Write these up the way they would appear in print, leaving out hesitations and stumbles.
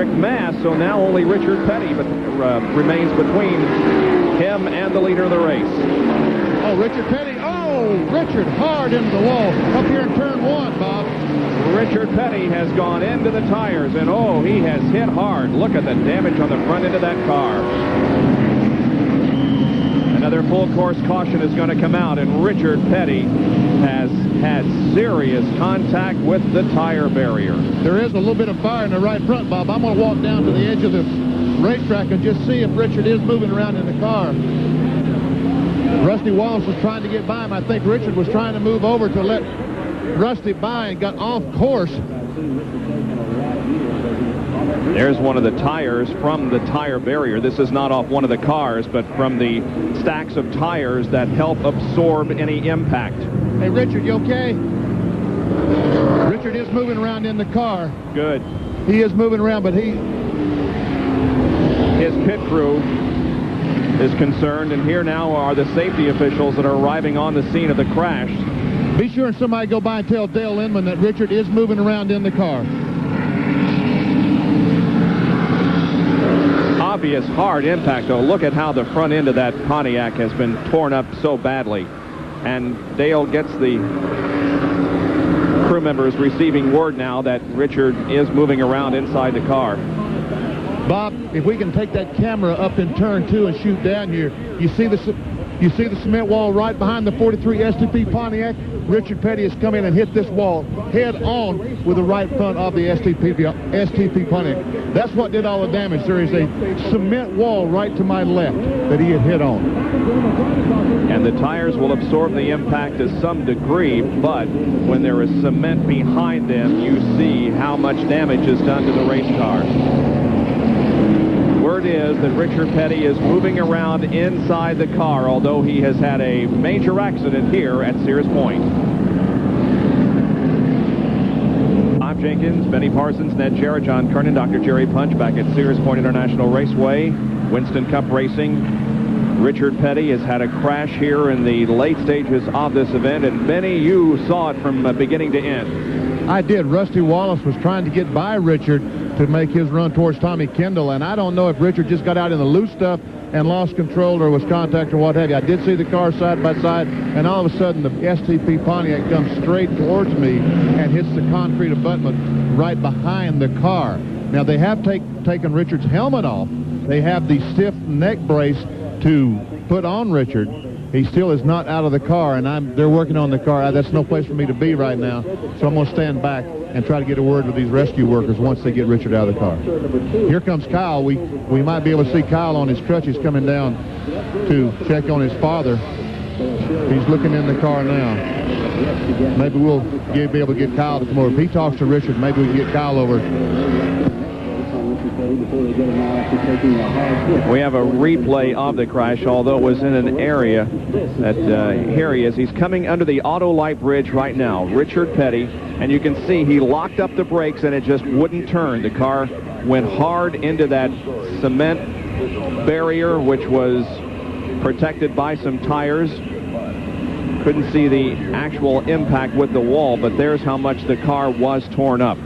electric mass, so now only Richard Petty remains between him and the leader of the race. Oh, Richard Petty. Oh, Richard hard into the wall up here in turn 1, Bob. Richard Petty has gone into the tires, and oh, he has hit hard. Look at the damage on the front end of that car. Another full course caution is going to come out, and Richard Petty has had serious contact with the tire barrier. There is a little bit of fire in the right front, Bob. I'm going to walk down to the edge of the racetrack and just see if Richard is moving around in the car. Rusty Wallace was trying to get by him. I think Richard was trying to move over to let Rusty by and got off course. There's one of the tires from the tire barrier. This is not off one of the cars, but from the stacks of tires that help absorb any impact. Hey, Richard, you okay? Richard is moving around in the car. Good. He is moving around, but his pit crew is concerned, and here now are the safety officials that are arriving on the scene of the crash. Be sure and somebody go by and tell Dale Inman that Richard is moving around in the car. Obvious hard impact, though. Look at how the front end of that Pontiac has been torn up so badly. And Dale gets the crew members receiving word now that Richard is moving around inside the car. Bob, if we can take that camera up in turn 2 and shoot down here, you see the cement wall right behind the 43 STP Pontiac? Richard Petty has come in and hit this wall head on with the right front of the STP Pontiac. That's what did all the damage. There is a cement wall right to my left that he had hit on. And the tires will absorb the impact to some degree, but when there is cement behind them, you see how much damage is done to the race car. Word is that Richard Petty is moving around inside the car, although he has had a major accident here at Sears Point. Bob Jenkins, Benny Parsons, Ned Jarrett, John Kernan, Dr. Jerry Punch back at Sears Point International Raceway, Winston Cup Racing. Richard Petty has had a crash here in the late stages of this event, and Benny, you saw it from beginning to end. I did. Rusty Wallace was trying to get by Richard to make his run towards Tommy Kendall, and I don't know if Richard just got out in the loose stuff and lost control or was contact or what have you. I did see the car side by side, and all of a sudden the STP Pontiac comes straight towards me and hits the concrete abutment right behind the car. Now, they have taken Richard's helmet off. They have the stiff neck brace to put on Richard. He still is not out of the car, and they're working on the car. That's no place for me to be right now, so I'm going to stand back and try to get a word with these rescue workers once they get Richard out of the car. Here comes Kyle. We might be able to see Kyle on his crutches coming down to check on his father. He's looking in the car now. Maybe we'll be able to get Kyle to come over. If he talks to Richard, maybe we can get Kyle over. We have a replay of the crash, although it was in an area that here he is. He's coming under the Autolite Bridge right now, Richard Petty, and you can see he locked up the brakes and it just wouldn't turn. The car went hard into that cement barrier, which was protected by some tires. Couldn't see the actual impact with the wall, but there's how much the car was torn up.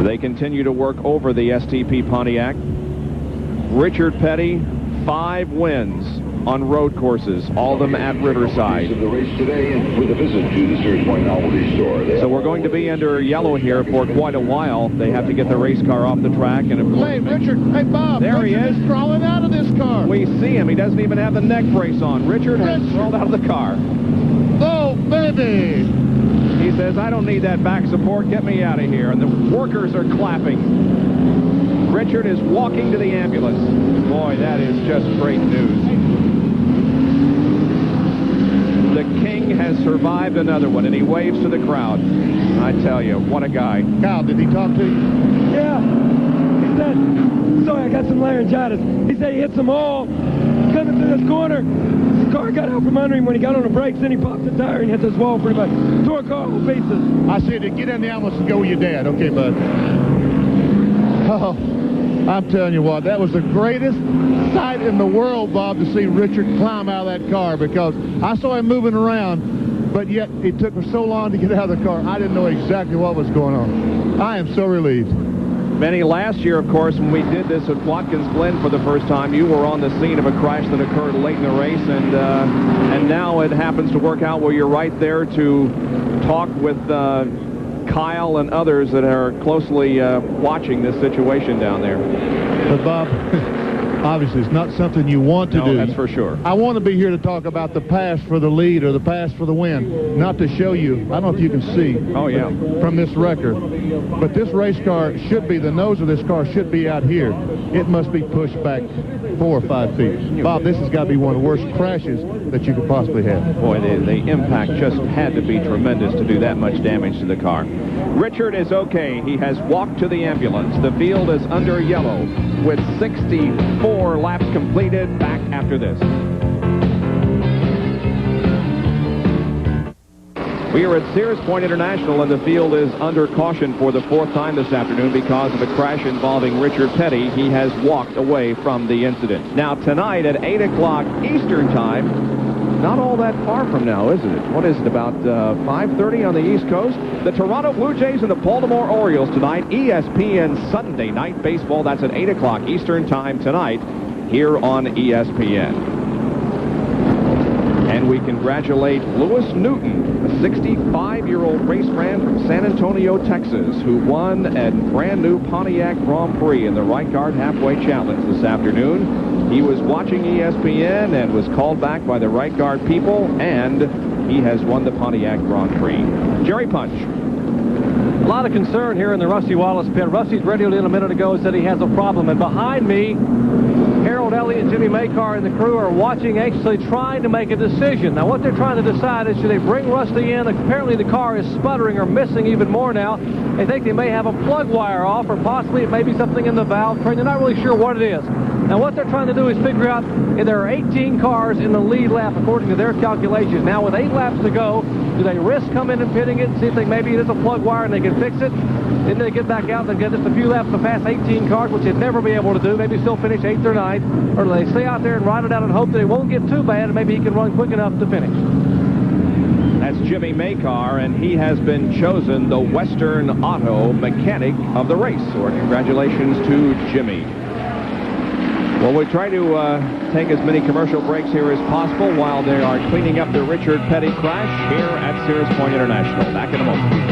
They continue to work over the STP Pontiac. Richard Petty, 5 wins on road courses, all of them at Riverside. The race today with a visit to the Sears Point Novelty Store. So we're going to be under yellow here for quite a while. They have to get the race car off the track. And hey, Richard. Hey, Bob. There Richard he is. Crawling out of this car. We see him. He doesn't even have the neck brace on. Richard has crawled out of the car. Oh, baby. He says, I don't need that back support. Get me out of here. And the workers are clapping. Richard is walking to the ambulance. Boy, that is just great news. The King has survived another one, and he waves to the crowd. I tell you, what a guy. Kyle, did he talk to you? Yeah. He said, sorry, I got some laryngitis. He said he hit some hole coming through this corner. The car got out from under him when he got on the brakes, then he popped the tire and hit this wall pretty much. Tore a car all pieces. I said to get in the ambulance and go with your dad. Okay, bud. Oh, I'm telling you what, that was the greatest sight in the world, Bob, to see Richard climb out of that car, because I saw him moving around but yet it took her so long to get out of the car. I didn't know exactly what was going on. I am so relieved. Benny, last year, of course, when we did this at Watkins Glen for the first time, you were on the scene of a crash that occurred late in the race, and now it happens to work out where you're right there to talk with Kyle and others that are closely watching this situation down there. But, Bob, obviously, it's not something you want to do. No, that's for sure. I want to be here to talk about the pass for the lead or the pass for the win, not to show you. I don't know if you can see. Oh, yeah. From this record. But this race car should be, the nose of this car should be out here. It must be pushed back 4 or 5 feet. Bob, this has got to be one of the worst crashes that you could possibly have. Boy, the impact just had to be tremendous to do that much damage to the car. Richard is okay. He has walked to the ambulance. The field is under yellow with 64 laps completed. Back after this. We are at Sears Point International, and the field is under caution for the 4th time this afternoon because of a crash involving Richard Petty. He has walked away from the incident. Now, tonight at 8 o'clock Eastern Time, not all that far from now, isn't it? What is it, about 5:30 on the East Coast? The Toronto Blue Jays and the Baltimore Orioles tonight. ESPN Sunday Night Baseball. That's at 8 o'clock Eastern Time tonight here on ESPN. And we congratulate Lewis Newton, a 65-year-old race fan from San Antonio, Texas, who won a brand-new Pontiac Grand Prix in the Right Guard Halfway Challenge this afternoon. He was watching ESPN and was called back by the Right Guard people, and he has won the Pontiac Grand Prix. Jerry Punch. A lot of concern here in the Rusty Wallace pit. Rusty's radioed in a minute ago and said he has a problem. And behind me, Harold Elliott and Jimmy Makar and the crew are watching, anxiously trying to make a decision. Now, what they're trying to decide is, should they bring Rusty in? Apparently, the car is sputtering or missing even more now. They think they may have a plug wire off, or possibly it may be something in the valve train. They're not really sure what it is. Now, what they're trying to do is figure out if there are 18 cars in the lead lap, according to their calculations. Now, with 8 laps to go, do they risk coming and pitting it and see if maybe it is a plug wire and they can fix it? Then they get back out and get just a few laps to pass 18 cars, which they'd never be able to do. Maybe still finish 8th or 9th. Or do they stay out there and ride it out and hope that it won't get too bad and maybe he can run quick enough to finish? That's Jimmy Makar, and he has been chosen the Western Auto Mechanic of the race. So congratulations to Jimmy. Well, we try to take as many commercial breaks here as possible while they are cleaning up the Richard Petty crash here at Sears Point International. Back in a moment.